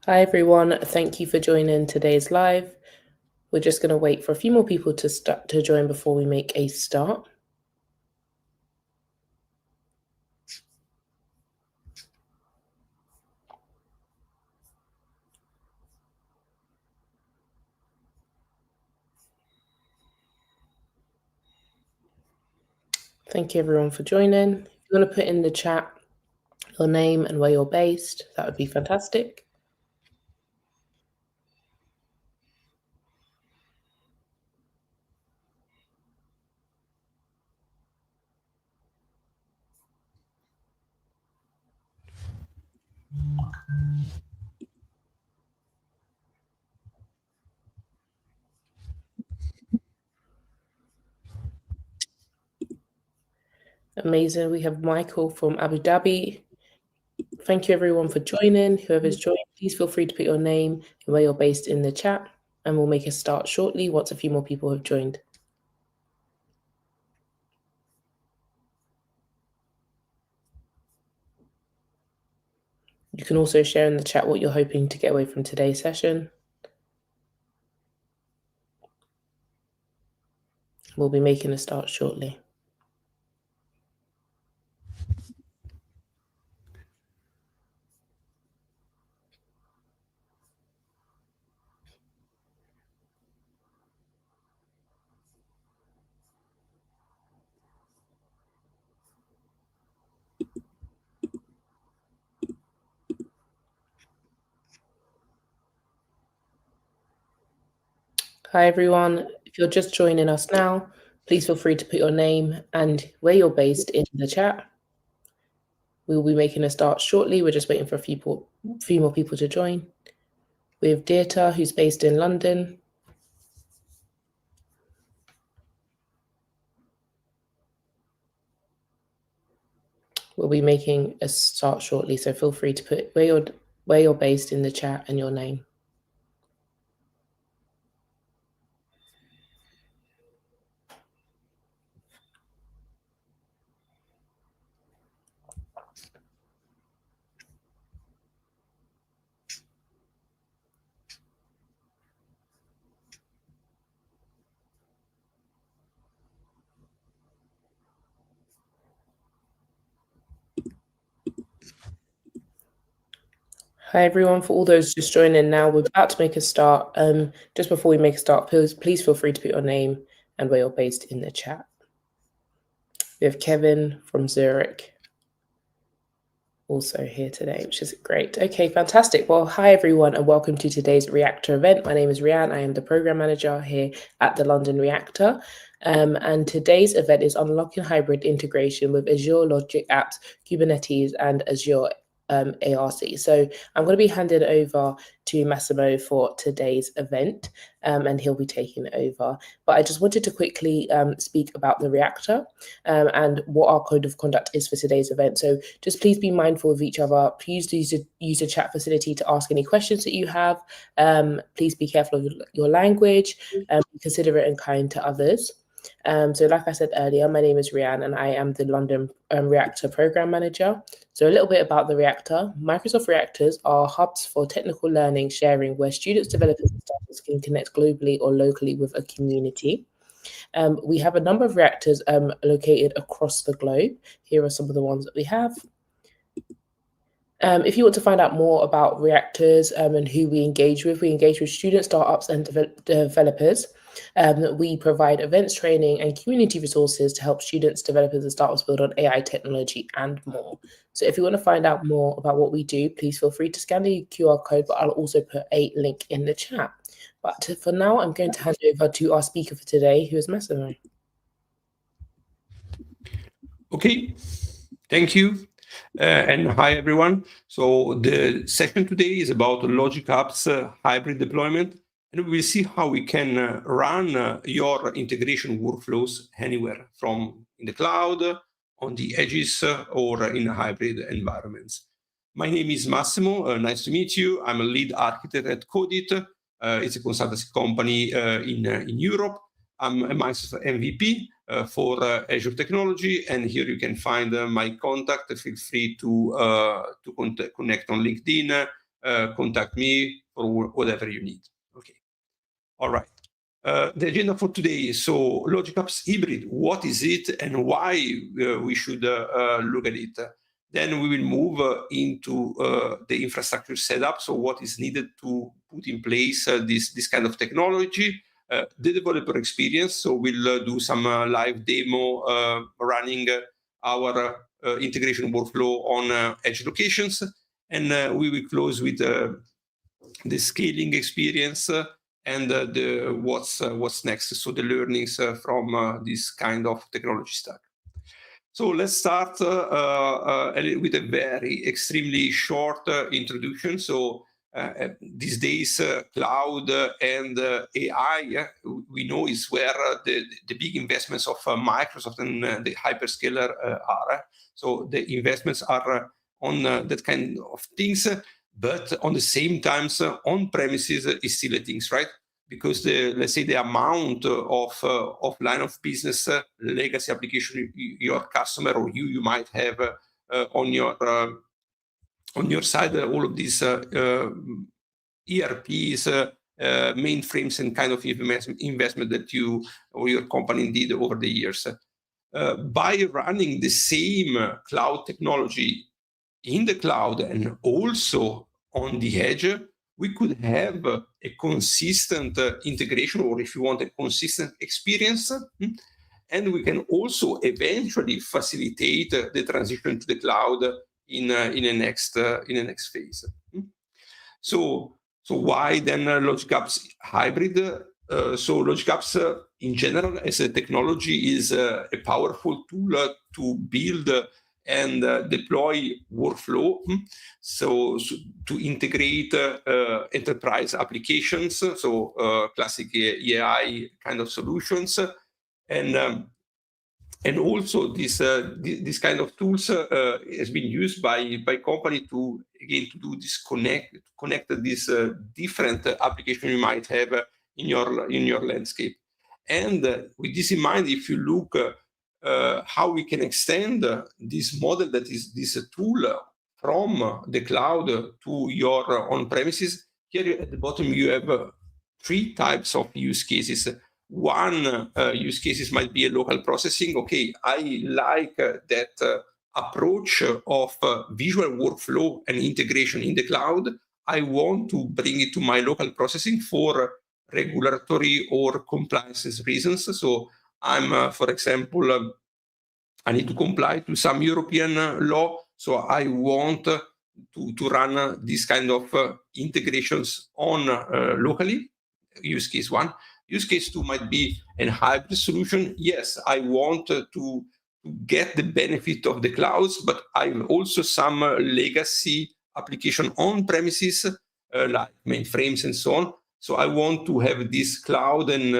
Hi everyone, thank you for joining today's live. We're just going to wait for a few more people to join before we make a start. Thank you everyone for joining. If you want to put in the chat your name and where you're based, that would be fantastic. Amazing. We have Michael from Abu Dhabi. Thank you everyone for joining. Whoever's joined, please feel free to put your name and where you're based in the chat, and we'll make a start shortly once a few more people have joined. You can also share in the chat what you're hoping to get away from today's session. We'll be making a start shortly. Hi everyone, if you're just joining us now, please feel free to put your name and where you're based in the chat. We will be making a start shortly. We're just waiting for a few more people to join. We have Deirdre, who's based in London. We'll be making a start shortly, so feel free to put where you're based in the chat and your name. Hi everyone, for all those just joining now, we're about to make a start. Just before we make a start, please feel free to put your name and where you're based in the chat. We have Kevin from Zurich also here today, which is great. Okay, fantastic. Well, hi everyone and welcome to today's Reactor event. My name is Rianne. I am the program manager here at the London Reactor. And today's event is unlocking hybrid integration with Azure Logic Apps, Kubernetes, and Azure ARC. So I'm going to be handing over to Massimo for today's event, and he'll be taking it over. But I just wanted to quickly speak about the Reactor and what our code of conduct is for today's event. So just please be mindful of each other. Please use the chat facility to ask any questions that you have. Please be careful of your language, be considerate and kind to others. So like I said earlier, my name is Rianne and I am the London Reactor Program Manager. So a little bit about the Reactor. Microsoft Reactors are hubs for technical learning sharing where students, developers, and startups can connect globally or locally with a community. We have a number of reactors located across the globe. Here are some of the ones that we have. If you want to find out more about reactors and who we engage with students, startups, and developers. We provide events, training, and community resources to help students, developers, and startups build on AI technology and more. So if you want to find out more about what we do, please feel free to scan the QR code, but I'll also put a link in the chat. But for now, I'm going to hand over to our speaker for today, who is Massimo. Okay, thank you. And hi, everyone. So the session today is about Logic Apps hybrid deployment, and we will see how we can run your integration workflows anywhere from in the cloud, on the edges, or in hybrid environments. My name is Massimo. Nice to meet you. I'm a lead architect at Codit. It's a consultancy company in Europe. I'm a Microsoft MVP for Azure technology, and here you can find my contact. Feel free to connect on LinkedIn contact me for whatever you need. Okay. All right. The agenda for today. So Logic Apps Hybrid, what is it and why we should look at it? Then we will move into the infrastructure setup. So what is needed to put in place this kind of technology, the developer experience. So we'll do some live demo running our integration workflow on edge locations. And we will close with the scaling experience and what's next. So the learnings from this kind of technology stack. So let's start with a very extremely short introduction. So these days, cloud and AI, we know is where the big investments of Microsoft and the hyperscaler are. So the investments are on that kind of things, but on the same time, on-premises is still a thing, right? Because let's say the amount of line of business legacy application your customer or you might have on your side, all of these ERPs, mainframes, and kind of investment that you or your company did over the years. By running the same cloud technology in the cloud and also on the edge, we could have a consistent integration, or if you want, a consistent experience. And we can also eventually facilitate the transition to the cloud in the next phase. So why then Logic Apps Hybrid? So Logic Apps in general as a technology is a powerful tool to build and deploy workflow, so to integrate enterprise applications, so classic AI kind of solutions, and also this kind of tools has been used by company to do this connect these different applications you might have in your landscape. And with this in mind, if you look how we can extend this model, that is this tool from the cloud to your on-premises. Here at the bottom you have 3 types of use cases. One use cases might be a local processing. Okay, I like that approach of visual workflow and integration in the cloud. I want to bring it to my local processing for regulatory or compliance reasons. So I'm, for example, I need to comply to some European law, so I want to run this kind of integrations on locally. Use case 1. Use case 2 might be a hybrid solution. Yes, I want to get the benefit of the clouds, but I have also some legacy application on premises, like mainframes and so on. So I want to have this cloud and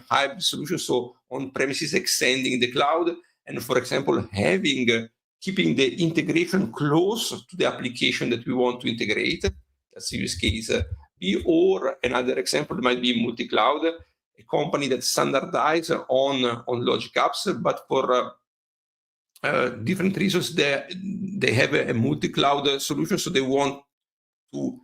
hybrid solution. So on premises extending the cloud, and for example, keeping the integration close to the application that we want to integrate. That's use case B. Or another example might be multi-cloud, a company that standardizes on Logic Apps, but for different reasons they have a multi-cloud solution, so they want to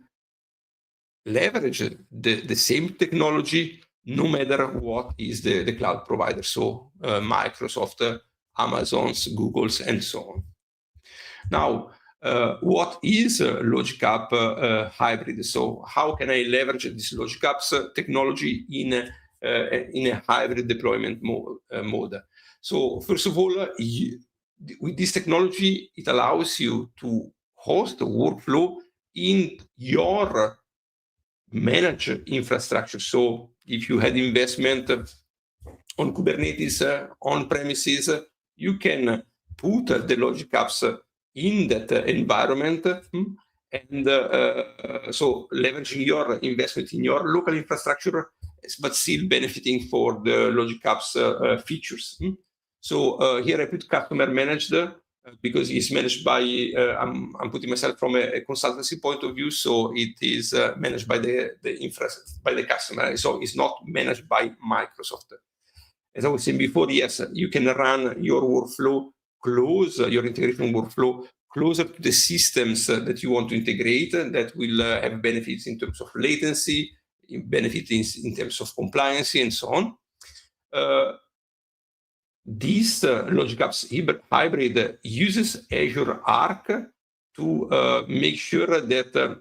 leverage the same technology no matter what is the cloud provider, so Microsoft, Amazon's, Google's, and so on. Now, what is Logic App Hybrid? So how can I leverage this Logic Apps technology in a hybrid deployment mode? So first of all, with this technology, it allows you to host a workflow in your managed infrastructure. So if you had investment on Kubernetes on premises, you can put the Logic Apps in that environment, and so leveraging your investment in your local infrastructure, but still benefiting for the Logic Apps features. So here I put customer managed, because it's managed by, I'm putting myself from a consultancy point of view, so it is managed by the customer, so it's not managed by Microsoft. As I was saying before, yes, you can run your workflow, close your integration workflow closer to the systems that you want to integrate, that will have benefits in terms of latency, benefits in terms of compliance, and so on. This Logic Apps Hybrid uses Azure Arc to make sure that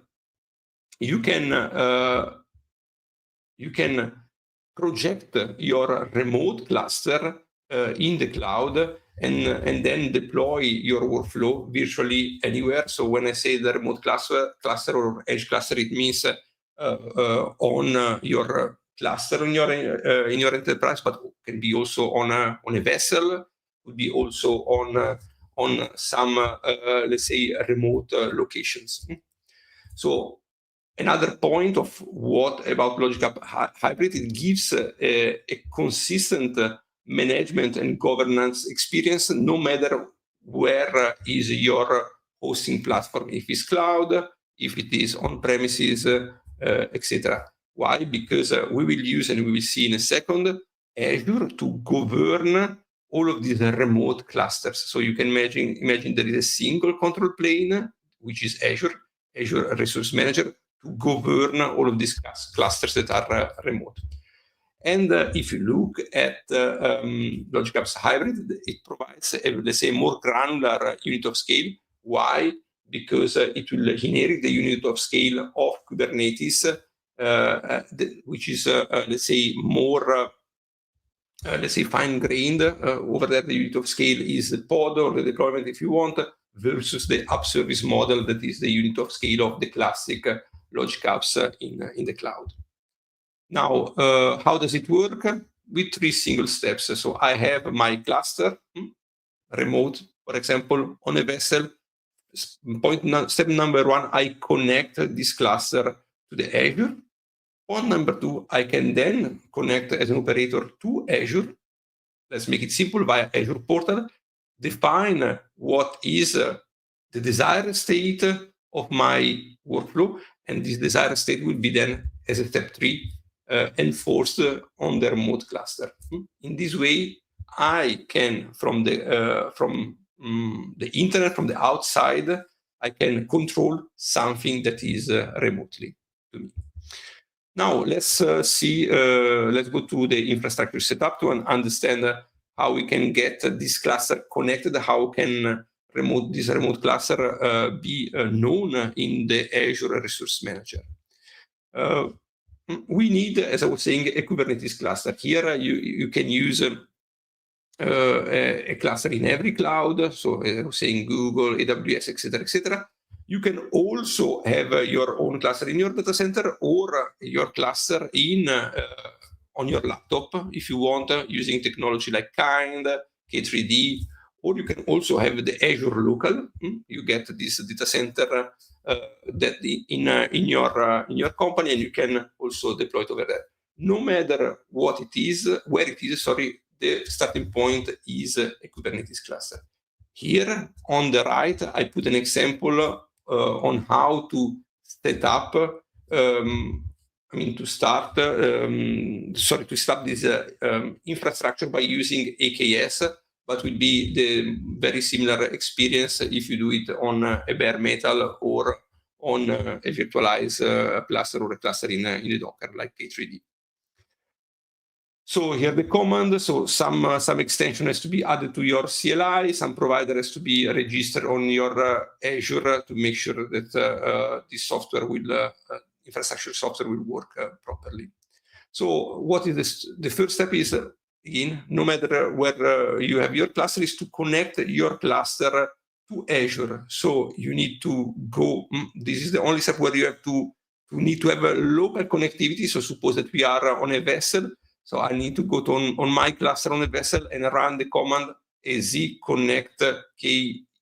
you can project your remote cluster in the cloud and then deploy your workflow virtually anywhere. So when I say the remote cluster or edge cluster, it means on your cluster in your enterprise, but can be also on a vessel, could be also on some let's say remote locations. So another point of what about Logic App Hybrid, it gives a consistent management and governance experience, no matter where is your hosting platform, if it's cloud, if it is on premises, etc. Why? Because we will use, and we will see in a second, Azure to govern all of these remote clusters. So you can imagine there is a single control plane, which is Azure Resource Manager, to govern all of these clusters that are remote. And if you look at Logic Apps Hybrid, it provides, let's say, more granular unit of scale. Why? Because it will inherit the unit of scale of Kubernetes, which is, let's say, more, let's say, fine-grained. Over there, the unit of scale is the pod or the deployment, if you want, versus the app service model that is the unit of scale of the classic Logic Apps in the cloud. Now, how does it work? With 3 single steps. So I have my cluster, remote, for example, on a vessel. Step number 1, I connect this cluster to the Azure. Point number 2, I can then connect as an operator to Azure. Let's make it simple via Azure portal. Define what is the desired state of my workflow, and this desired state will be then, as a step 3, enforced on the remote cluster. In this way, I can, from the internet, from the outside, I can control something that is remotely to me. Now let's see. Let's go to the infrastructure setup to understand how we can get this cluster connected. How can this remote cluster be known in the Azure Resource Manager? We need, as I was saying, a Kubernetes cluster. Here you can use a cluster in every cloud. So as I was saying, Google, AWS, etc., etc. You can also have your own cluster in your data center, or your cluster on your laptop if you want, using technology like Kind, K3D, or you can also have the Azure local. You get this data center that in your company, and you can also deploy it over there. No matter what it is, where it is, the starting point is a Kubernetes cluster. Here on the right, I put an example on how to set up, to start this infrastructure by using AKS, but will be the very similar experience if you do it on a bare metal or on a virtualized cluster or a cluster in a Docker like K3D. So here the command, so some extension has to be added to your CLI, some provider has to be registered on your Azure to make sure that this software will, infrastructure software will work properly. So what is the first step is, again, no matter where you have your cluster, is to connect your cluster to Azure. So you need to go, this is the only step where you need to have a local connectivity. So suppose that we are on a vessel. So I need to go on my cluster on a vessel and run the command az connect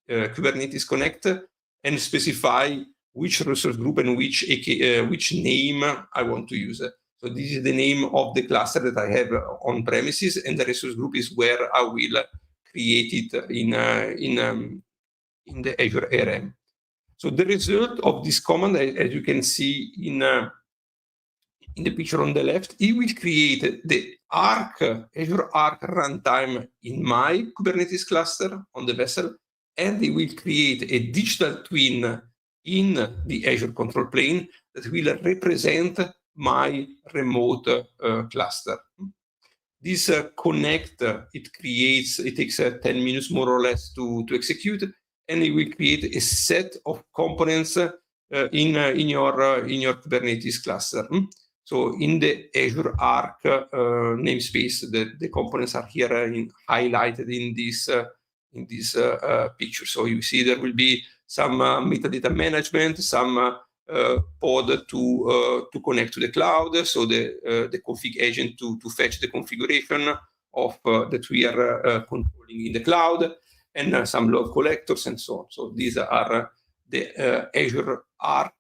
Kubernetes connect and specify which resource group and which name I want to use. So this is the name of the cluster that I have on premises, and the resource group is where I will create it in the Azure ARM. So the result of this command, as you can see in the picture on the left, it will create the Azure Arc runtime in my Kubernetes cluster on the vessel, and it will create a digital twin in the Azure control plane that will represent my remote cluster. This connect, it takes 10 minutes more or less to execute, and it will create a set of components in your Kubernetes cluster. So in the Azure Arc namespace, the components are here highlighted in this picture. So you see there will be some metadata management, some pod to connect to the cloud, so the config agent to fetch the configuration of that we are controlling in the cloud, and some log collectors and so on. So these are the Azure Arc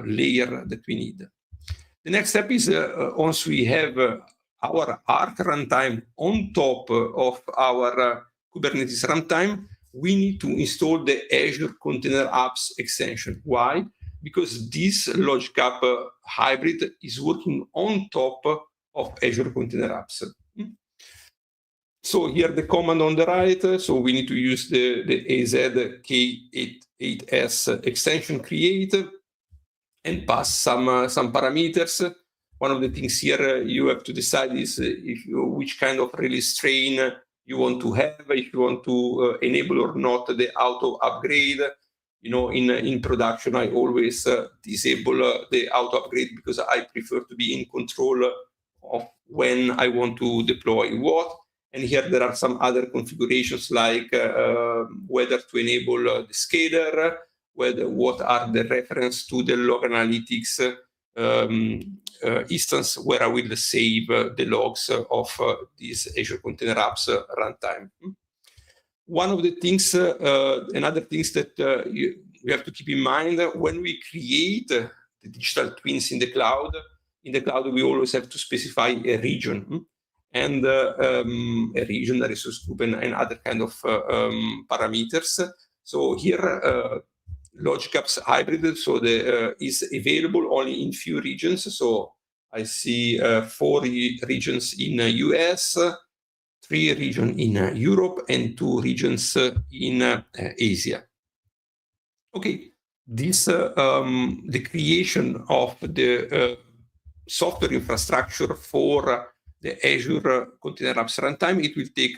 layer that we need. The next step is once we have our Arc runtime on top of our Kubernetes runtime, we need to install the Azure Container Apps extension. Why? Because this Logic App hybrid is working on top of Azure Container Apps. So here the command on the right, so we need to use the AZK88S extension create and pass some parameters. One of the things here you have to decide is which kind of release train you want to have, if you want to enable or not the auto upgrade. You know, in production, I always disable the auto upgrade because I prefer to be in control of when I want to deploy what. And here there are some other configurations like whether to enable the scaler, what are the reference to the log analytics instance where I will save the logs of this Azure Container Apps runtime. One of the things, another things that we have to keep in mind when we create the digital twins in the cloud we always have to specify a region and a region, a resource group, and other kind of parameters. So here, Logic Apps Hybrid, so is available only in few regions. So I see 4 regions in US, 3 regions in Europe, and 2 regions in Asia. Okay, this the creation of the software infrastructure for the Azure Container Apps runtime, it will take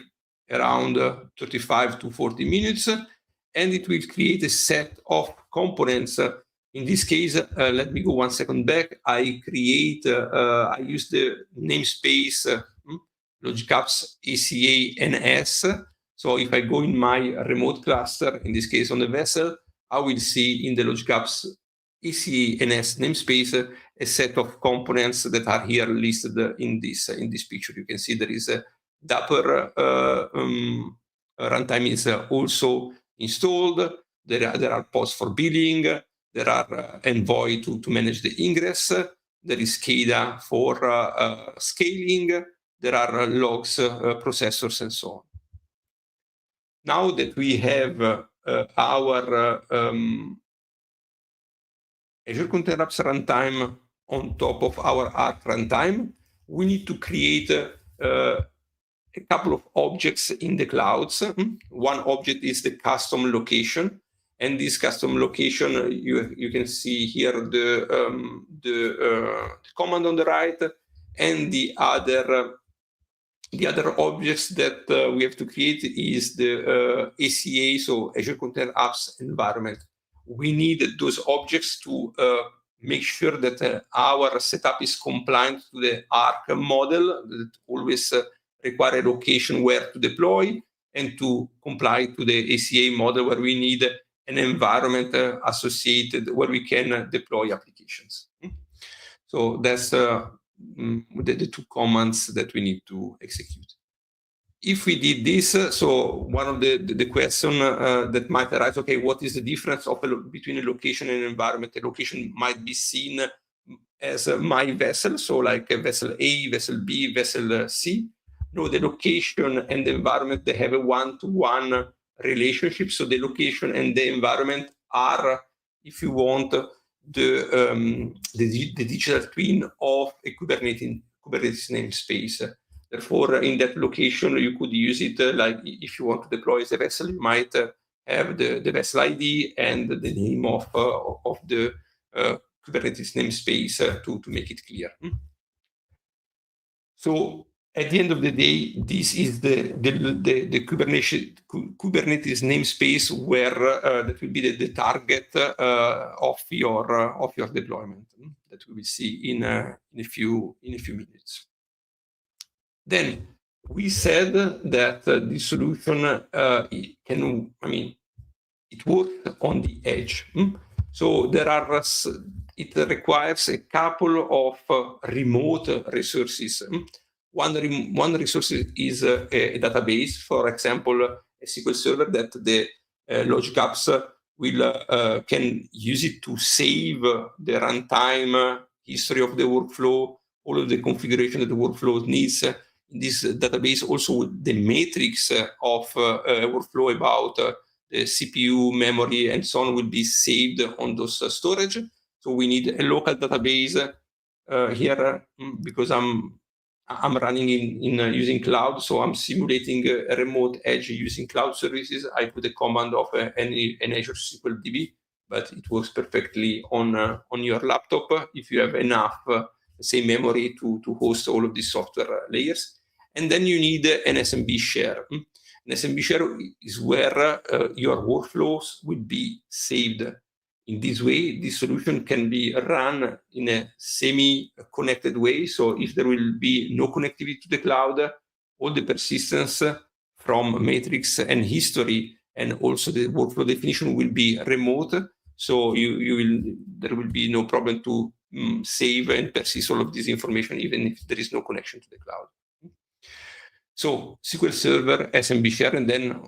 around 35 to 40 minutes, and it will create a set of components. In this case, let me go 1 second back. I use the namespace Logic Apps ACA NS. So if I go in my remote cluster, in this case on the vessel, I will see in the Logic Apps ACA NS namespace a set of components that are here listed in this picture. You can see there is a Dapper runtime is also installed. There are pods for billing. There are Envoy to manage the ingress. There is SCADA for scaling. There are logs, processors, and so on. Now that we have our Azure Container Apps runtime on top of our Arc runtime, we need to create a couple of objects in the clouds. One object is the custom location, and this custom location you can see here the command on the right, and the other objects that we have to create is the ACA, so Azure Container Apps environment. We need those objects to make sure that our setup is compliant to the Arc model that always require a location where to deploy, and to comply to the ACA model where we need an environment associated where we can deploy applications. So that's the 2 commands that we need to execute. If we did this, so one of the question that might arise, okay, what is the difference between a location and an environment? A location might be seen as my vessel, so like a vessel A, vessel B, vessel C. No, the location and the environment, they have a one-to-one relationship. So the location and the environment are, if you want, the digital twin of a Kubernetes namespace. Therefore, in that location, you could use it like if you want to deploy as a vessel, you might have the vessel ID and the name of the Kubernetes namespace to make it clear. So at the end of the day, this is the Kubernetes namespace where that will be the target of your deployment that we will see in a few minutes. Then we said that this solution it works on the edge. So it requires a couple of remote resources. One resource is a database, for example, a SQL Server that the Logic Apps can use it to save the runtime history of the workflow, all of the configuration that the workflow needs. In this database, also the metrics of workflow about the CPU, memory, and so on will be saved on those storage. So we need a local database here because I'm running in using cloud, so I'm simulating a remote edge using cloud services. I put a command of an Azure SQL DB, but it works perfectly on your laptop if you have enough, say, memory to host all of these software layers. And then you need an SMB share. An SMB share is where your workflows will be saved. In this way, this solution can be run in a semi-connected way. So if there will be no connectivity to the cloud, all the persistence from metrics and history and also the workflow definition will be remote. So there will be no problem to save and persist all of this information, even if there is no connection to the cloud. So SQL Server, SMB share, and then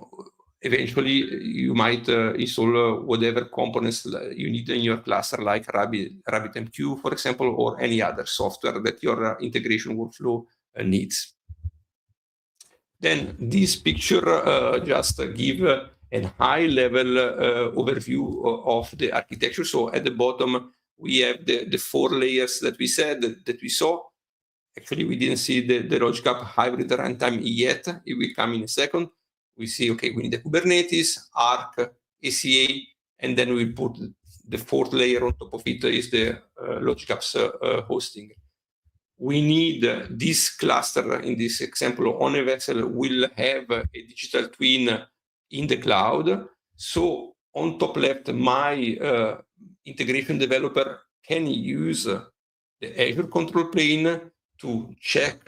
eventually you might install whatever components you need in your cluster, like RabbitMQ, for example, or any other software that your integration workflow needs. Then this picture just give a high-level overview of the architecture. So at the bottom, we have the 4 layers that we said that we saw. Actually, we didn't see the Logic App hybrid runtime yet. It will come in a second. We see, okay, we need the Kubernetes, Arc, ACA, and then we put the 4th layer on top of it is the Logic Apps hosting. We need this cluster, in this example, on a vessel will have a digital twin in the cloud. So on top left, my integration developer can use the Azure control plane to check,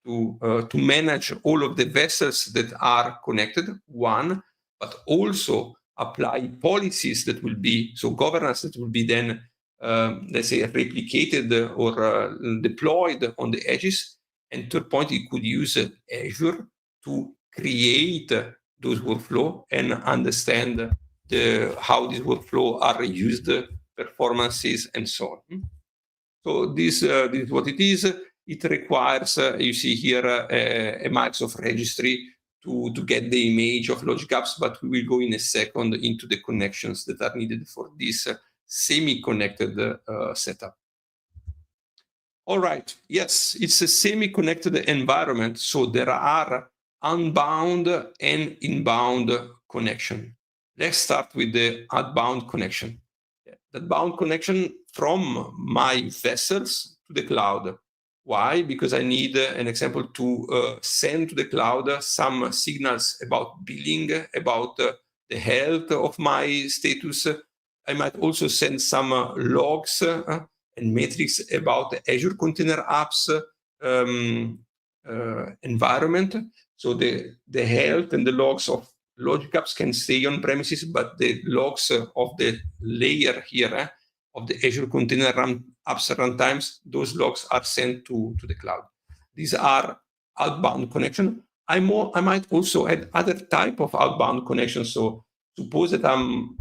to manage all of the vessels that are connected, but also apply policies that will be, so governance that will be then, let's say, replicated or deployed on the edges. And third point, you could use Azure to create those workflows and understand how these workflows are used, performances, and so on. So this is what it is. It requires, you see here, a Microsoft registry to get the image of Logic Apps, but we will go in a second into the connections that are needed for this semi-connected setup. All right, yes, it's a semi-connected environment, so there are outbound and inbound connection. Let's start with the outbound connection. The outbound connection from my vessels to the cloud. Why? Because I need an example to send to the cloud some signals about billing, about the health of my status. I might also send some logs and metrics about the Azure Container Apps environment. So the health and the logs of Logic Apps can stay on premises, but the logs of the layer here of the Azure Container Apps runtimes, those logs are sent to the cloud. These are outbound connection. I might also add other type of outbound connections. So suppose that I'm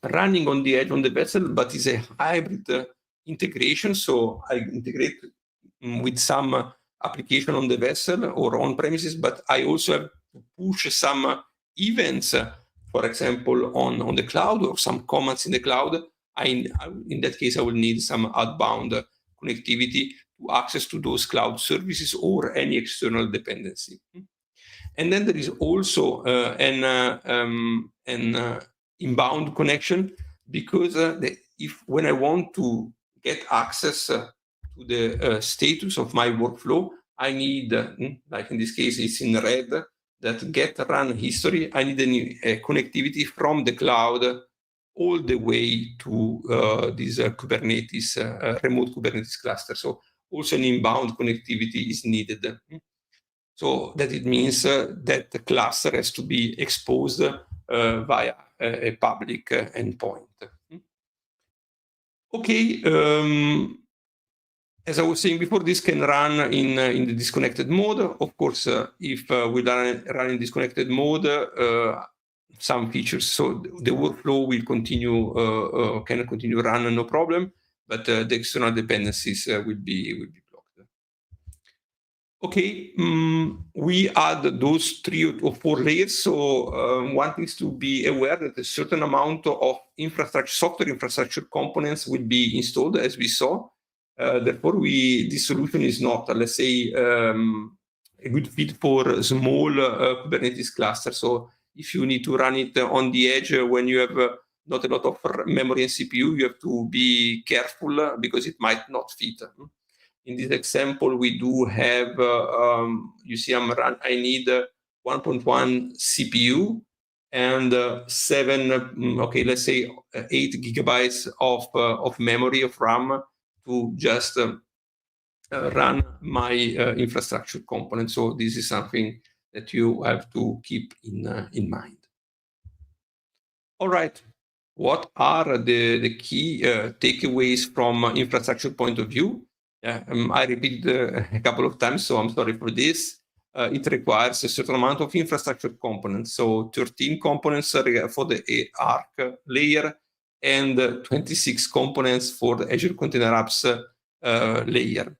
running on the edge on the vessel, but it's a hybrid integration. So I integrate with some application on the vessel or on premises, but I also have to push some events, for example, on the cloud or some commands in the cloud. In that case, I will need some outbound connectivity to access to those cloud services or any external dependency. And then there is also an inbound connection, because when I want to get access to the status of my workflow, I need, like in this case, it's in red, that get run history. I need a connectivity from the cloud all the way to this Kubernetes, remote Kubernetes cluster. So also an inbound connectivity is needed. So that it means that the cluster has to be exposed via a public endpoint. Okay, as I was saying before, this can run in the disconnected mode. Of course, if we run in disconnected mode, some features, so the workflow will continue, can continue run, no problem, but the external dependencies will be blocked. Okay, we add those 3 or 4 layers. So one is to be aware that a certain amount of software infrastructure components will be installed, as we saw. Therefore, this solution is not, let's say, a good fit for small Kubernetes clusters. So if you need to run it on the edge when you have not a lot of memory and CPU, you have to be careful because it might not fit. In this example, we do have, you see, I need 1.1 CPU and 7, okay, let's say 8 gigabytes of memory of RAM to just run my infrastructure component. So this is something that you have to keep in mind. All right. What are the key takeaways from infrastructure point of view? I repeat a couple of times, so I'm sorry for this. It requires a certain amount of infrastructure components, so 13 components for the Arc layer and 26 components for the Azure Container Apps layer.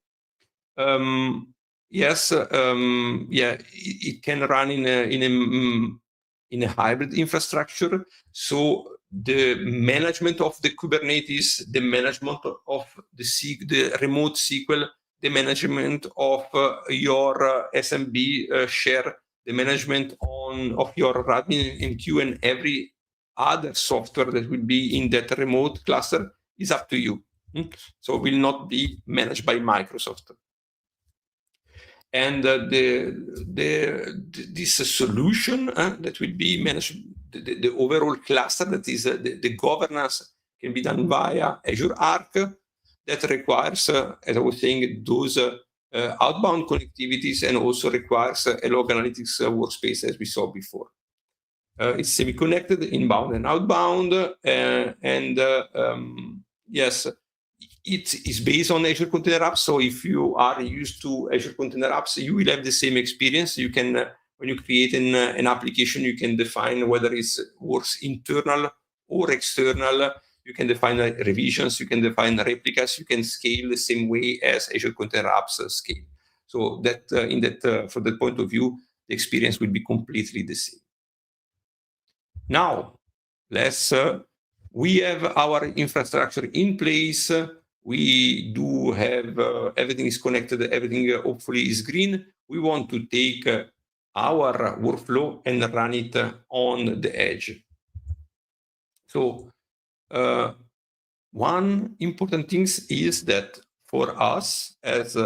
Yes, yeah, it can run in a hybrid infrastructure. So the management of the Kubernetes, the management of the remote SQL, the management of your SMB share, the management of your RabbitMQ and every other software that will be in that remote cluster is up to you. So it will not be managed by Microsoft. And this solution that will be managed, the overall cluster, that is the governance, can be done via Azure Arc. That requires, as I was saying, those outbound connectivities, and also requires a log analytics workspace, as we saw before. It's semi-connected, inbound and outbound, and yes, it is based on Azure Container Apps. So if you are used to Azure Container Apps, you will have the same experience. You can, when you create an application, you can define whether it works internal or external. You can define revisions, you can define replicas, you can scale the same way as Azure Container Apps scale. So that from that point of view, the experience will be completely the same. Now, we have our infrastructure in place. We do have, everything is connected, everything hopefully is green. We want to take our workflow and run it on the edge. So one important thing is that for us as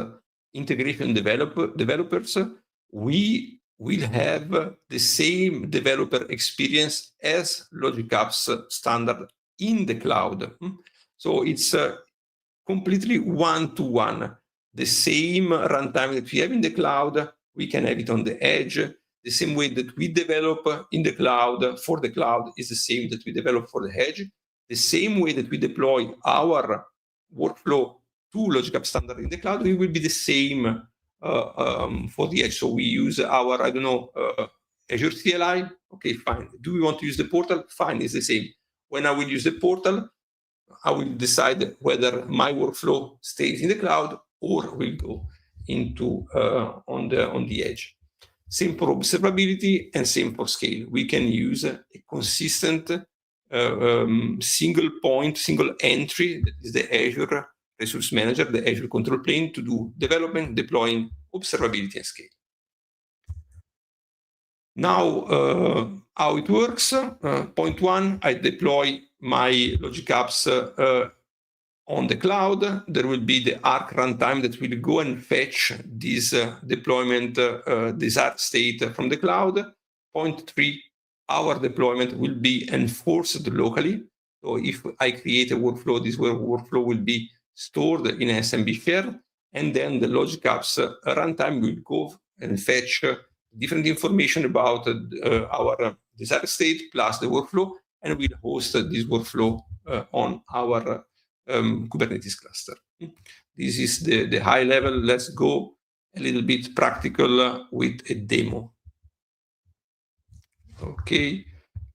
integration developers, we will have the same developer experience as Logic Apps standard in the cloud. So it's completely one-to-one. The same runtime that we have in the cloud, we can have it on the edge. The same way that we develop in the cloud for the cloud is the same that we develop for the edge. The same way that we deploy our workflow to Logic Apps standard in the cloud, it will be the same for the edge. So we use our, I don't know, Azure CLI. Okay, fine. Do we want to use the portal? Fine, it's the same. When I will use the portal, I will decide whether my workflow stays in the cloud or will go into on the edge. Same for observability and same for scale. We can use a consistent single point, single entry, that is the Azure Resource Manager, the Azure Control Plane, to do development, deploying, observability, and scale. Now, how it works. Point one, I deploy my logic apps on the cloud. There will be the Arc runtime that will go and fetch this deployment desired state from the cloud. Point three, our deployment will be enforced locally. So if I create a workflow, this workflow will be stored in SMB share, and then the logic apps runtime will go and fetch different information about our desired state plus the workflow, and we'll host this workflow on our Kubernetes cluster. This is the high level. Let's go a little bit practical with a demo. Okay,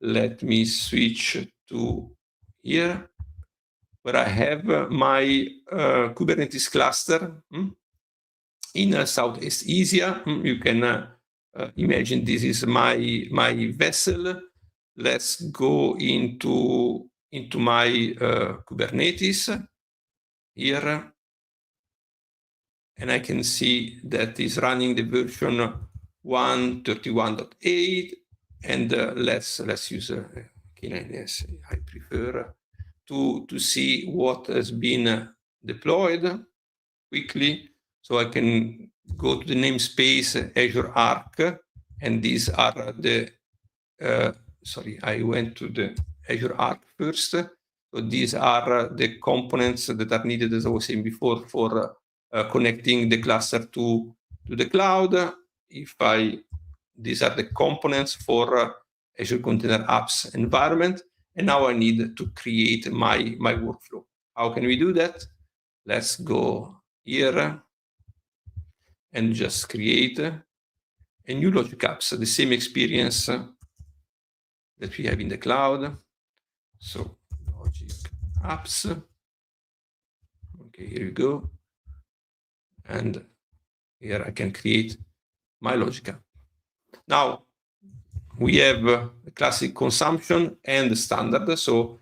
let me switch to here, where I have my Kubernetes cluster in Southeast Asia. You can imagine this is my vessel. Let's go into my Kubernetes here, and I can see that is running the version 131.8, and let's use Kubernetes. I prefer to see what has been deployed quickly, so I can go to the namespace Azure Arc, and these are the sorry, I went to the Azure Arc first. So these are the components that are needed, as I was saying before, for connecting the cluster to the cloud. These are the components for Azure Container Apps environment, and now I need to create my workflow. How can we do that? Let's go here and just create a new logic apps, the same experience that we have in the cloud. So logic apps. Okay, here we go. And here I can create my logic app. Now we have the classic consumption and the standard. So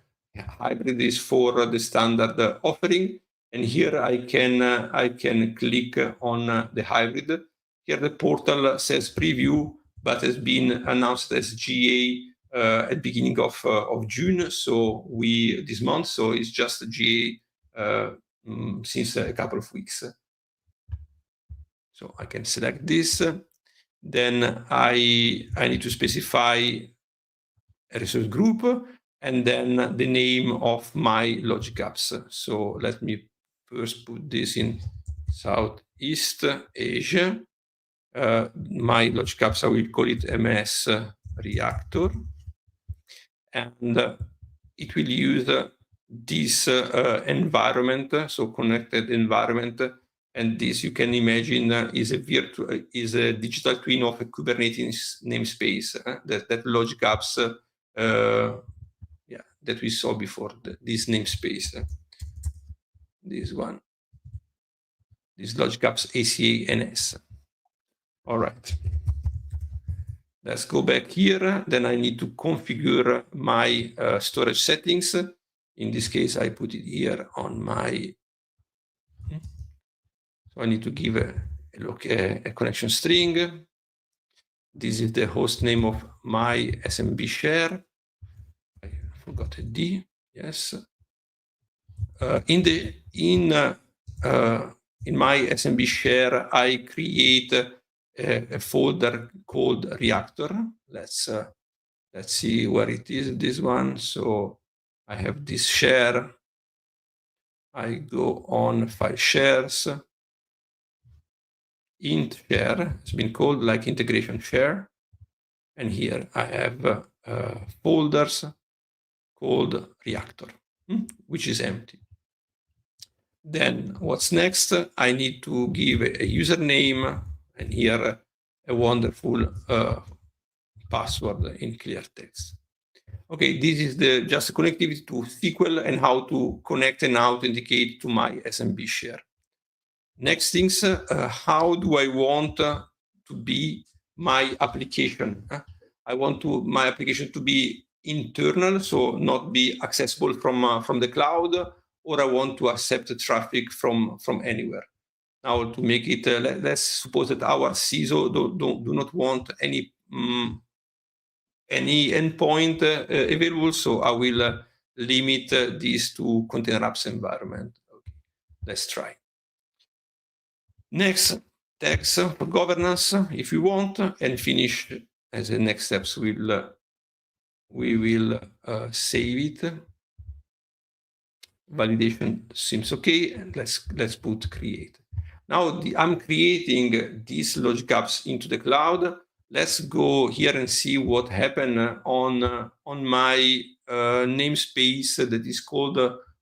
hybrid is for the standard offering. And here I can click on the hybrid. Here the portal says preview, but has been announced as GA at the beginning of June. So this month, so it's just GA since a couple of weeks. So I can select this. Then I need to specify a resource group and then the name of my logic apps. So let me first put this in Southeast Asia. My logic apps, I will call it MS Reactor. And it will use this environment, so connected environment. And this, you can imagine, is a digital twin of a Kubernetes namespace. That logic apps, that we saw before. This namespace, this one, this logic apps ACA-NS. All right. Let's go back here. Then I need to configure my storage settings. In this case, I put it here on my. So I need to give a connection string. This is the host name of my SMB share. I forgot a D. Yes. In my SMB share, I create a folder called Reactor. Let's see where it is. This one. So I have this share. I go on file shares. Int share has been called, like integration share, and here I have folders called Reactor, which is empty. Then what's next? I need to give a username, and here a wonderful password in clear text. Okay, this is just connectivity to SQL and how to connect and authenticate to my SMB share. Next things, how do I want to be my application? I want my application to be internal, so not be accessible from the cloud, or I want to accept traffic from anywhere. Now, to make it, let's suppose that our CISO do not want any any endpoint available, so I will limit this to Container Apps environment. Okay. Let's try. Next, tags for governance, if you want, and finish as the next steps. We will save it. Validation seems okay, and let's put create. Now I'm creating these logic apps into the cloud. Let's go here and see what happened on my namespace that is called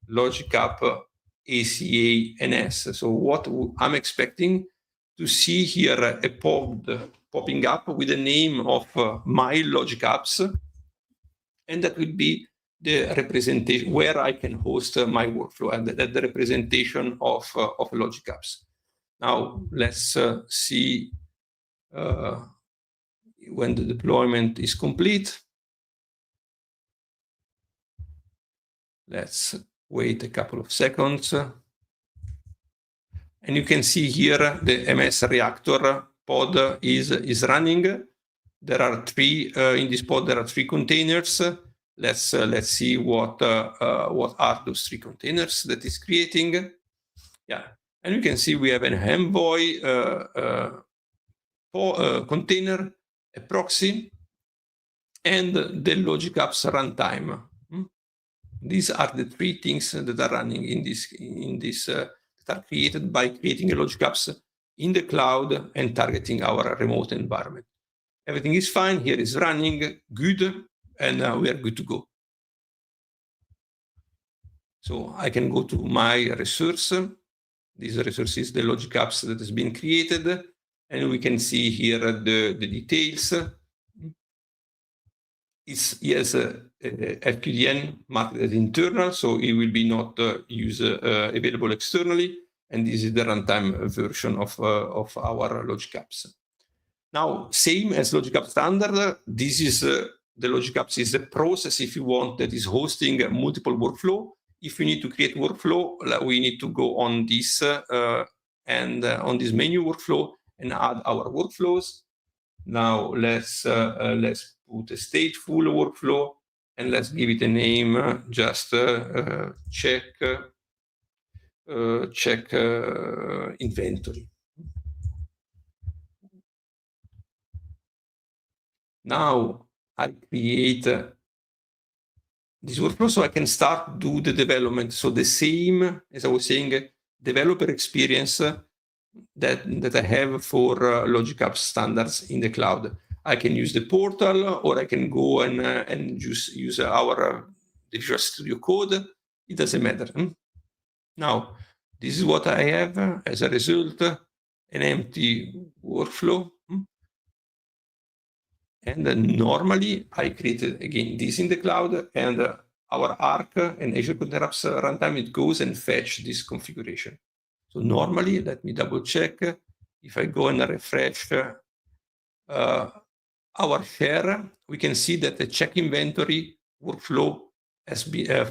logic app ACA NS. So what I'm expecting to see here a pod popping up with the name of my logic apps, and that will be the representation where I can host my workflow, and that the representation of logic apps. Now let's see when the deployment is complete. Let's wait a couple of seconds. And you can see here the MS Reactor pod is running. There are three in this pod. There are 3 containers. Let's see what are those 3 containers that is creating. Yeah, and you can see we have an Envoy container, a proxy, and the logic apps runtime. These are the 3 things that are running in this that are created by creating a logic apps in the cloud and targeting our remote environment. Everything is fine. Here is running good, and we are good to go. So I can go to my resource. This resource is the logic apps that has been created, and we can see here the details. He has a FQDN marked as internal, so it will be not available externally. And this is the runtime version of our logic apps. Now, same as logic app standard, this is the logic apps is a process, if you want, that is hosting multiple workflow. If we need to create workflow, we need to go on this and on this menu workflow and add our workflows. Now let's put a stateful workflow and let's give it a name. Just check inventory. Now I create this workflow so I can start do the development. So the same, as I was saying, developer experience that I have for logic apps standards in the cloud. I can use the portal, or I can go and use our Visual Studio Code. It doesn't matter. Now, this is what I have as a result, an empty workflow. And normally I created again this in the cloud, and our Arc and Azure Container Apps runtime, it goes and fetch this configuration. So normally, let me double check. If I go and refresh our share, we can see that the check inventory workflow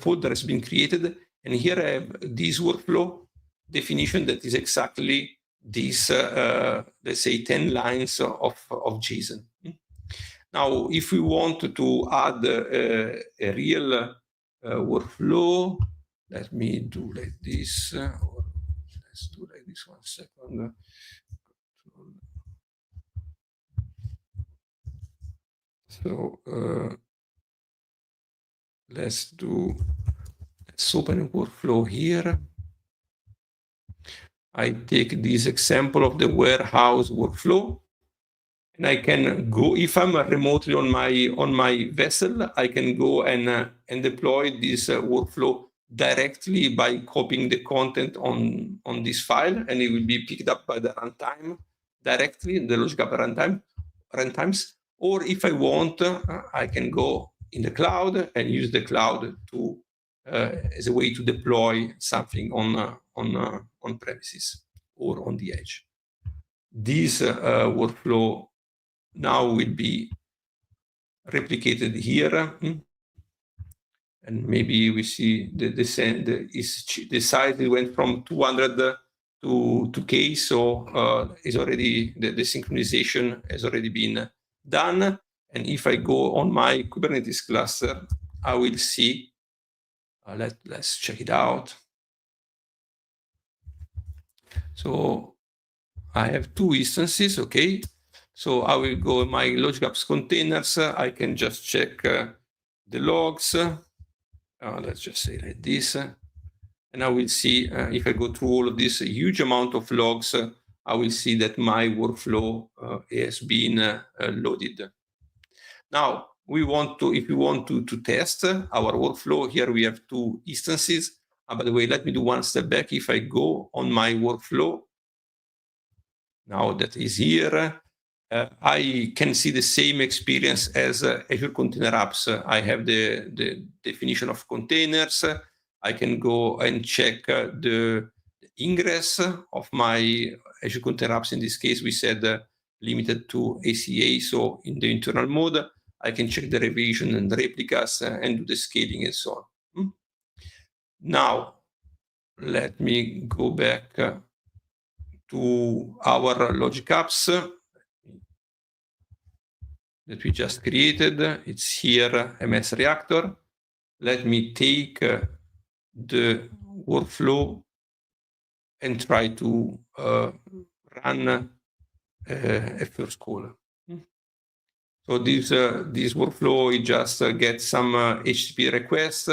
folder has been created. And here I have this workflow definition that is exactly this, let's say, 10 lines of JSON. Now, if we want to add a real workflow, let me do like this. Or let's do like this 1 second. So let's open a workflow here. I take this example of the warehouse workflow. And I can go, if I'm remotely on my vessel, I can go and deploy this workflow directly by copying the content on this file, and it will be picked up by the runtime directly in the logic app runtimes. Or if I want, I can go in the cloud and use the cloud to as a way to deploy something on premises or on the edge. This workflow now will be replicated here, and maybe we see the size went from 200 to 2K, so is already the synchronization has already been done, And if I go on my Kubernetes cluster, I will see, let's check it out. So I have 2 instances, okay? So I will go in my logic apps containers. I can just check the logs. Let's just say like this. And I will see, if I go through all of this huge amount of logs, I will see that my workflow has been loaded. Now, if we want to test our workflow, here we have 2 instances. By the way, let me do one step back. If I go on my workflow, now that is here, I can see the same experience as Azure Container Apps. I have the definition of containers. I can go and check the ingress of my Azure Container Apps. In this case, we said limited to ACA. So in the internal mode, I can check the revision and replicas and do the scaling and so on. Now, let me go back to our logic apps that we just created. It's here, MS Reactor. Let me take the workflow and try to run a first call. So this workflow, it just gets some HTTP requests,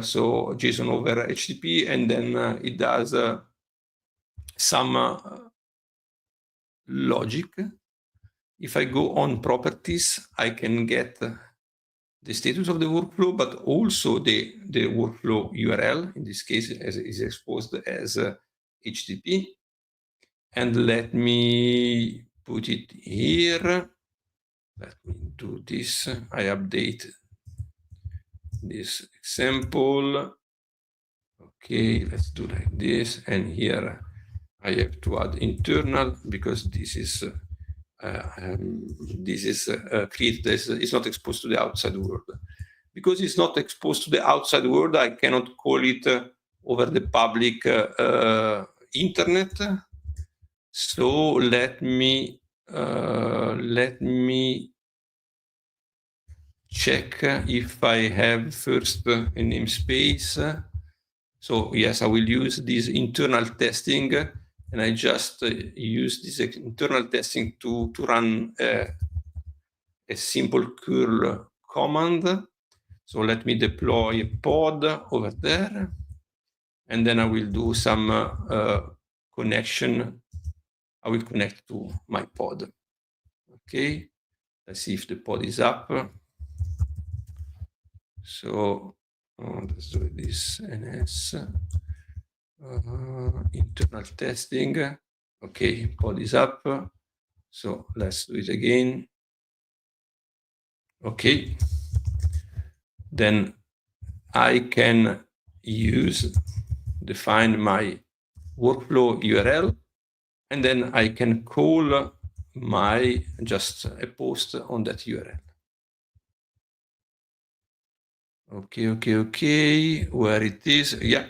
so JSON over HTTP, and then it does some logic. If I go on properties, I can get the status of the workflow, but also the workflow URL. In this case, is exposed as HTTP. And let me put it here. Let me do this. I update this example. Okay, let's do like this. And here I have to add internal because this is created as it's not exposed to the outside world. Because it's not exposed to the outside world, I cannot call it over the public internet. So let me check if I have first a namespace. So yes, I will use this internal testing, and I just use this internal testing to run a simple curl command. So let me deploy a pod over there, and then I will do some connection. I will connect to my pod. Okay, let's see if the pod is up. So let's do this NS internal testing. Okay, pod is up. So let's do it again. Okay, then I can define my workflow URL, and then I can call just a post on that URL. Okay, where it is? Yeah.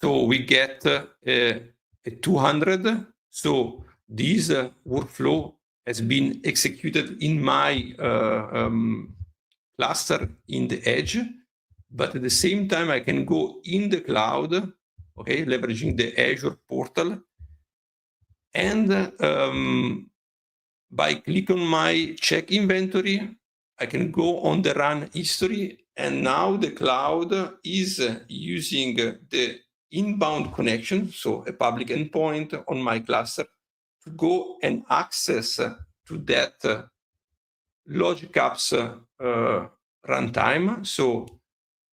So we get a 200. So this workflow has been executed in my cluster in the edge, but at the same time I can go in the cloud, okay, leveraging the Azure portal, and by click on my check inventory, I can go on the run history, and now the cloud is using the inbound connection, so a public endpoint on my cluster, to go and access to that logic apps runtime. So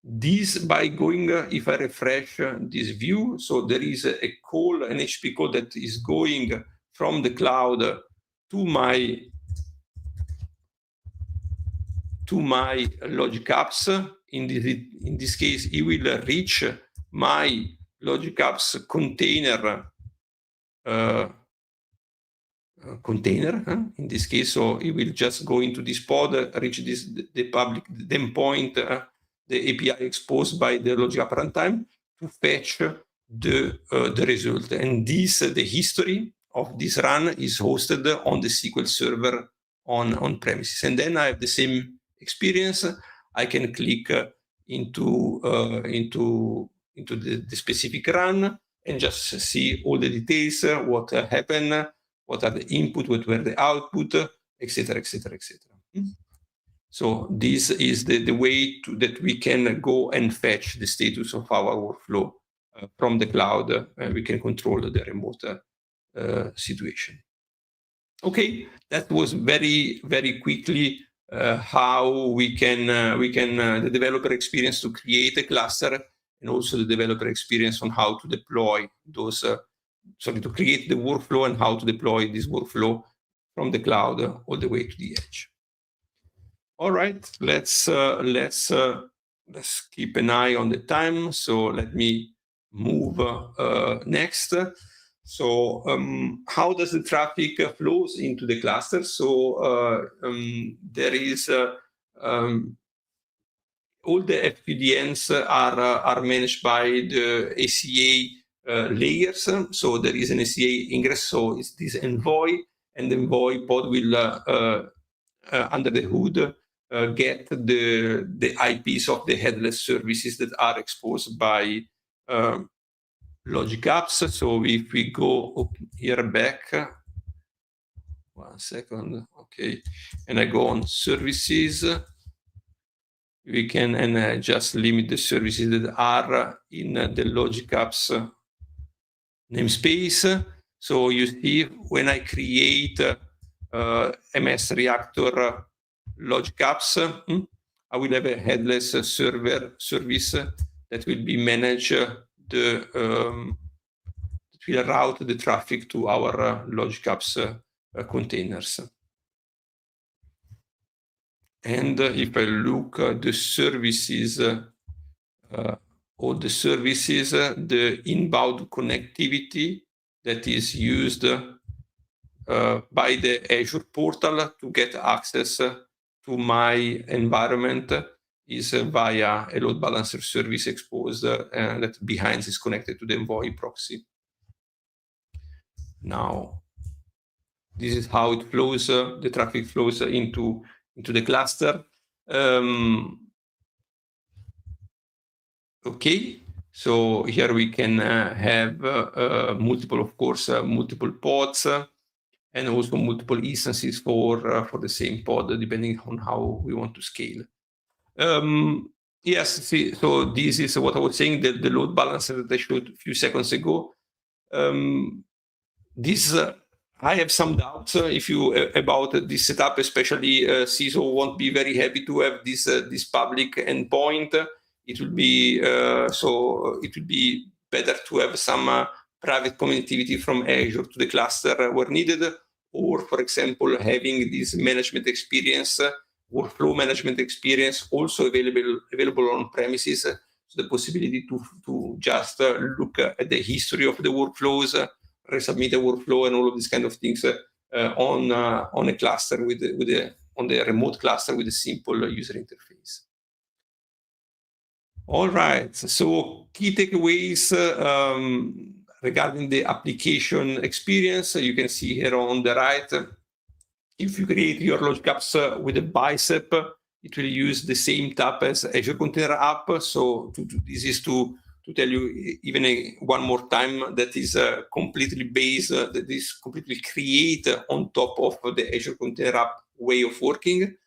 this, by going, if I refresh this view, so there is a call, an HTTP call that is going from the cloud to my logic apps. In this case, it will reach my logic apps container in this case. So it will just go into this pod, reach the public endpoint, the API exposed by the logic app runtime to fetch the result. And the history of this run is hosted on the SQL server on premises. And then I have the same experience. I can click into the specific run and just see all the details, what happened, what are the input, what were the output, etc., etc., etc. So this is the way that we can go and fetch the status of our workflow from the cloud. We can control the remote situation. Okay, that was very, very quickly how we can the developer experience to create a cluster, and also the developer experience on how to deploy those, to create the workflow and how to deploy this workflow from the cloud all the way to the edge. All right, let's keep an eye on the time. So let me move next. So how does the traffic flows into the cluster? So there is all the FPDNs are managed by the ACA layers. So there is an ACA ingress. So it's this envoy, and the envoy pod will under the hood get the IPs of the headless services that are exposed by logic apps. So if we go up here back, 1 second, okay, and I go on services, we can just limit the services that are in the logic apps namespace. So you see, when I create MS Reactor logic apps, I will have a headless server service that will be managed that will route the traffic to our logic apps containers. And if I look at the services, all the services, the inbound connectivity that is used by the Azure portal to get access to my environment is via a load balancer service exposed that behind is connected to the envoy proxy. Now, this is how it flows, the traffic flows into the cluster. Okay, so here we can have multiple, of course, multiple pods, and also multiple instances for the same pod, depending on how we want to scale. Yes, see, so this is what I was saying, the load balancer that I showed a few seconds ago. This I have some doubts about this setup, especially CISO won't be very happy to have this public endpoint. It will be it will be better to have some private connectivity from Azure to the cluster where needed, or, for example, having this management experience, workflow management experience, also available on premises. So the possibility to just look at the history of the workflows, resubmit a workflow, and all of these kind of things on a cluster on the remote cluster with a simple user interface. All right, so key takeaways regarding the application experience. You can see here on the right, if you create your logic apps with a bicep, it will use the same tab as Azure Container App. So this is to tell you even one more time that is completely based, that is completely created on top of the Azure Container App way of working.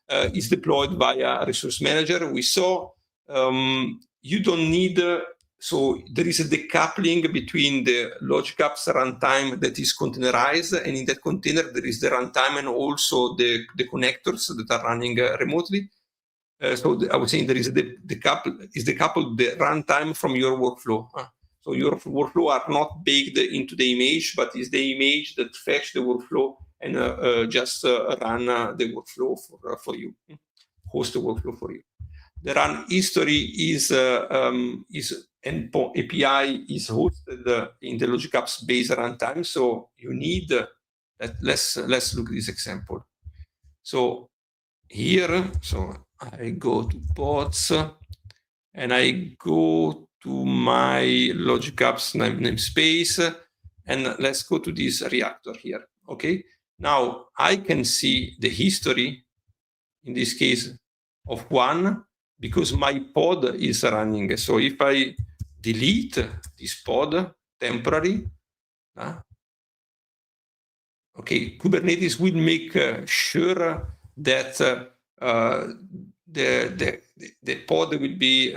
It's deployed via Resource Manager. We saw you don't need, so there is a decoupling between the logic apps runtime that is containerized, and in that container there is the runtime and also the connectors that are running remotely. So I was saying there is decoupled the runtime from your workflow. So your workflow are not baked into the image, but is the image that fetch the workflow and just run the workflow for you, host the workflow for you. The run history is API is hosted in the logic apps based runtime. So you need let's look at this example. So here, so I go to pods and I go to my logic apps namespace, and let's go to this reactor here. Okay, Now I can see the history, in this case, of one, because my pod is running. So if I delete this pod temporary, okay, Kubernetes will make sure that the pod will be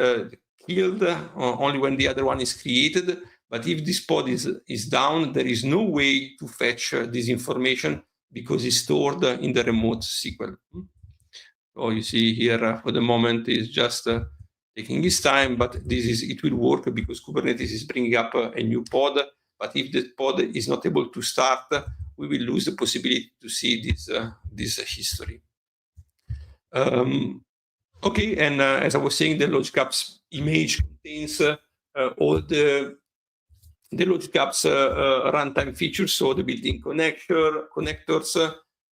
killed only when the other one is created. But if this pod is down, there is no way to fetch this information because it's stored in the remote SQL. So you see here, for the moment, is just taking its time, but it will work because Kubernetes is bringing up a new pod. But if the pod is not able to start, we will lose the possibility to see this history. Okay, and as I was saying, the Logic Apps image contains all the Logic Apps runtime features, so the built-in connectors,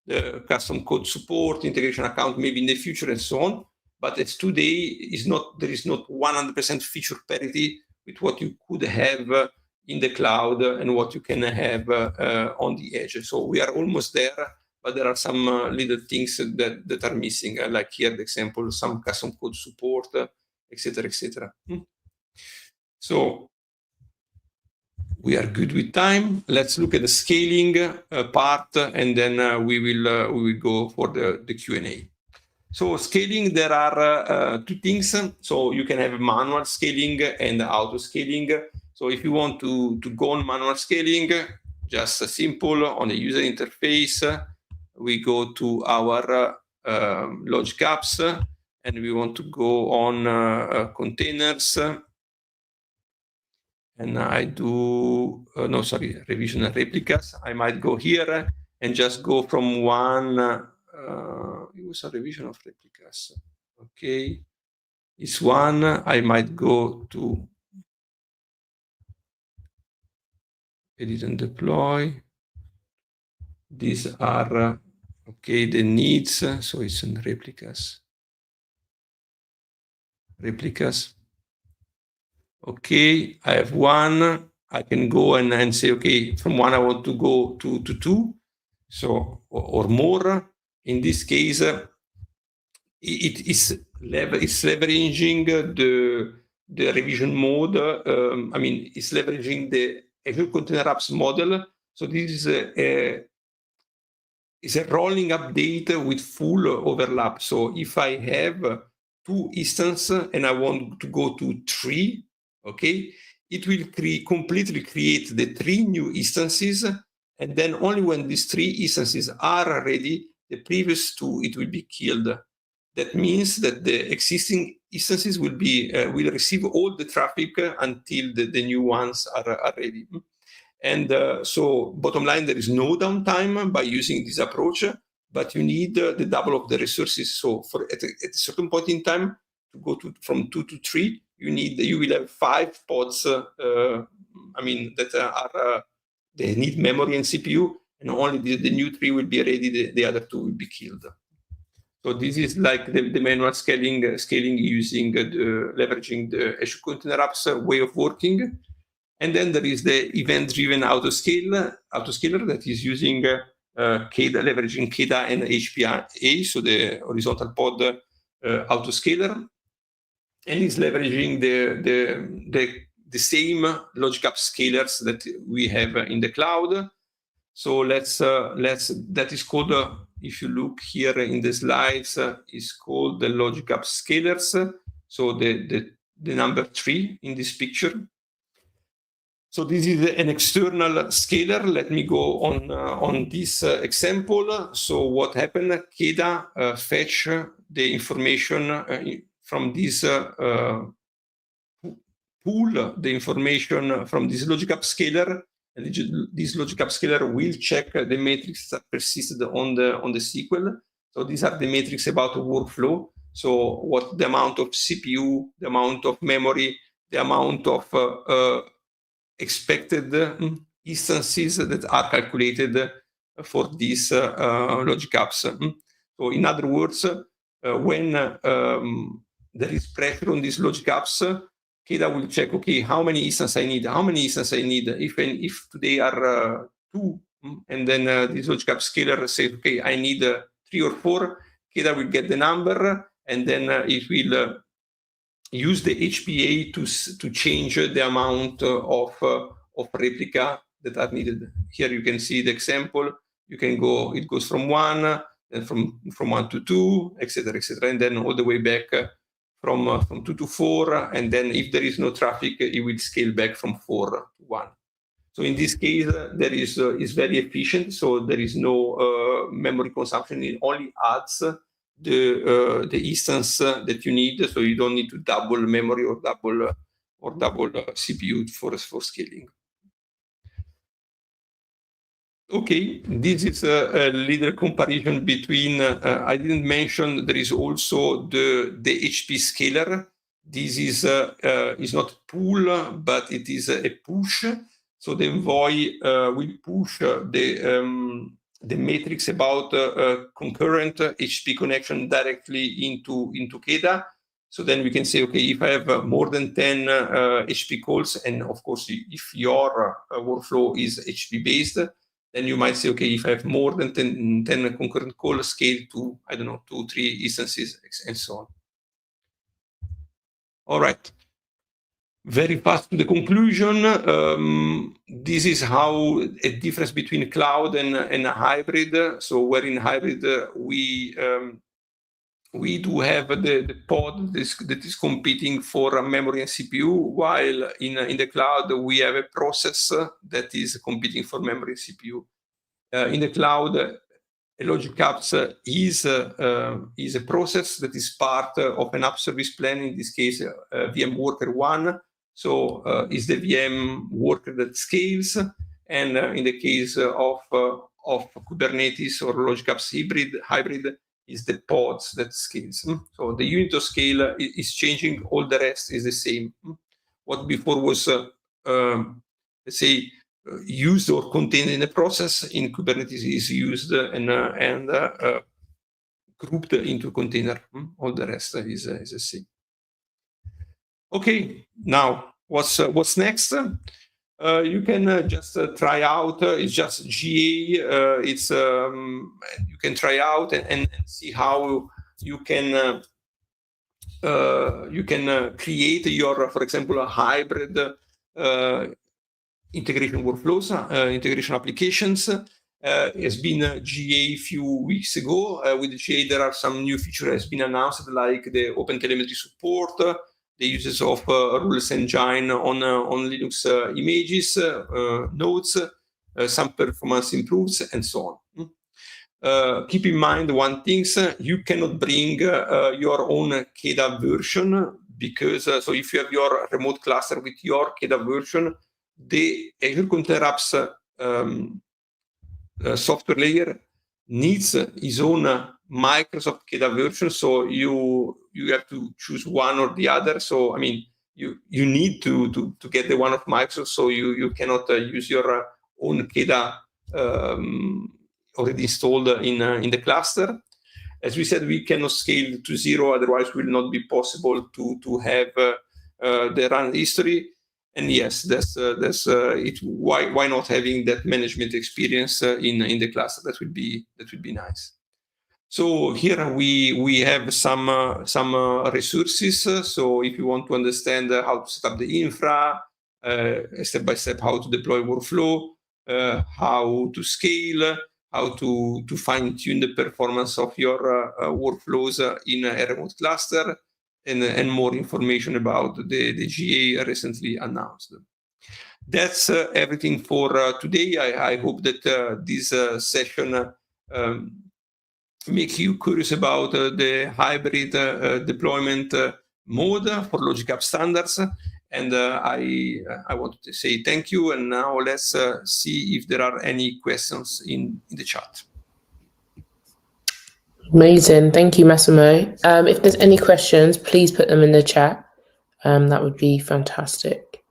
the custom code support, integration account maybe in the future, and so on. But as today, there is not 100% feature parity with what you could have in the cloud and what you can have on the edge. So we are almost there, but there are some little things that are missing, like here, the example, some custom code support, etc., etc. So we are good with time. Let's look at the scaling part, and then we will go for the Q&A. So scaling, there are two things. So you can have manual scaling and auto scaling. So if you want to go on manual scaling, just simple on the user interface, we go to our Logic Apps, and we want to go on containers. And I do, revision and replicas. I might go here and just go from one, it was a revision of replicas. Okay, it's one. I might go to edit and deploy. These are, okay, the needs. So it's in replicas. Okay, I have one. I can go and say, okay, from one I want to go to two, so or more. In this case, it is leveraging the revision mode. It's leveraging the Azure Container Apps model. So this is a rolling update with full overlap. So if I have 2 instances and I want to go to 3, okay, it will completely create the 3 new instances, and then only when these 3 instances are ready, the previous 2, it will be killed. That means that the existing instances will receive all the traffic until the new ones are ready. And so bottom line, there is no downtime by using this approach, but you need the double of the resources. So at a certain point in time, to go from 2 to 3, you will have 5 pods. They need memory and CPU, and only the new 3 will be ready. The other 2 will be killed. So this is like the manual scaling using leveraging the Azure Container Apps way of working. And then there is the event-driven autoscaler that is using leveraging KEDA and HPA, so the horizontal pod autoscaler, and is leveraging the same Logic Apps scalers that we have in the cloud. So that is called, if you look here in the slides, is called the Logic Apps scalers. So the number 3 in this picture. So this is an external scaler. Let me go on this example. So what happened? KEDA fetch the information from this pool, the information from this Logic Apps scaler. And this Logic Apps scaler will check the metrics that persisted on the SQL. So these are the metrics about the workflow. So what the amount of CPU, the amount of memory, the amount of expected instances that are calculated for these Logic Apps. So in other words, when there is pressure on these Logic Apps, KEDA will check, okay, how many instances I need, if today are 2 And then this logic app scaler says, okay, I need 3 or 4. KEDA will get the number, and then it will use the HPA to change the amount of replica that are needed. Here you can see the example. You can go, it goes from 1, and from 1 to 2, etc., and then all the way back from 2 to 4, and then if there is no traffic, it will scale back from 4 to 1. So in this case, there is very efficient. So there is no memory consumption. It only adds the instance that you need. So you don't need to double memory or double CPU for scaling. Okay, this is a little comparison between. I didn't mention there is also the HP scaler. This is not pull, but it is a push. So the envoy will push the matrix about concurrent HP connection directly into KEDA. So then we can say, okay, if I have more than 10 HP calls, and of course, if your workflow is HP based, then you might say, okay, if I have more than 10 concurrent calls, scale to, I don't know, 2, 3 instances, and so on. All right. Very fast to the conclusion. This is how a difference between cloud and hybrid. So where in hybrid we do have the pod that is competing for memory and CPU, while in the cloud we have a process that is competing for memory and CPU. In the cloud, a logic apps is a process that is part of an app service plan. In this case, VM worker 1. So is the VM worker that scales, and in the case of Kubernetes or logic apps hybrid is the pods that scales. So the unit of scale is changing. All the rest is the same. What before was let's say used or contained in a process, in Kubernetes is used and grouped into container. All the rest is the same. Okay, now what's next? You can just try out. It's just GA. It's you can try out and see how you can create your, for example, a hybrid integration workflows, integration applications. Has been GA a few weeks ago. With GA, there are some new features has been announced, like the OpenTelemetry support, the uses of rules engine on Linux images, nodes, some performance improves, and so on. Keep in mind one thing: you cannot bring your own KEDA version, because so if you have your remote cluster with your KEDA version, the Azure Container Apps software layer needs its own Microsoft KEDA version, so you have to choose one or the other. So I mean, you need to get the one of Microsoft, so you cannot use your own KEDA already installed in the cluster. As we said, we cannot scale to 0, otherwise it will not be possible to have the run history. And yes, that's it. Why not having that management experience in the cluster? That would be nice. So here we have some resources. So if you want to understand how to set up the infra, step by step, how to deploy workflow, how to scale, how to fine tune the performance of your workflows in a remote cluster, and more information about the GA recently announced. That's everything for today. I hope that this session make you curious about the hybrid deployment mode for logic app standards. And I want to say thank you. And now let's see if there are any questions in the chat. Amazing. Thank you, Massimo. If there's any questions, please put them in the chat. That would be fantastic.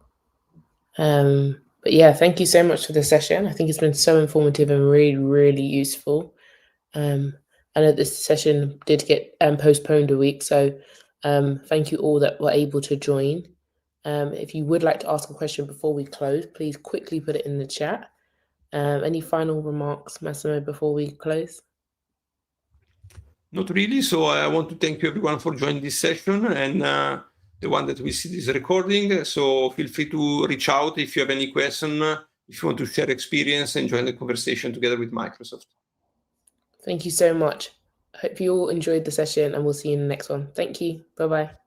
But yeah, thank you so much for the session. I think it's been so informative and really, really useful. I know this session did get postponed a week, so thank you all that were able to join. If you would like to ask a question before we close, please quickly put it in the chat. Any final remarks, Massimo, before we close? Not really. So I want to thank you everyone for joining this session, and the one that we see this recording. So feel free to reach out if you have any question, if you want to share experience and join the conversation together with Microsoft. Thank you so much. I hope you all enjoyed the session, and we'll see you in the next one. Thank you. Bye-bye.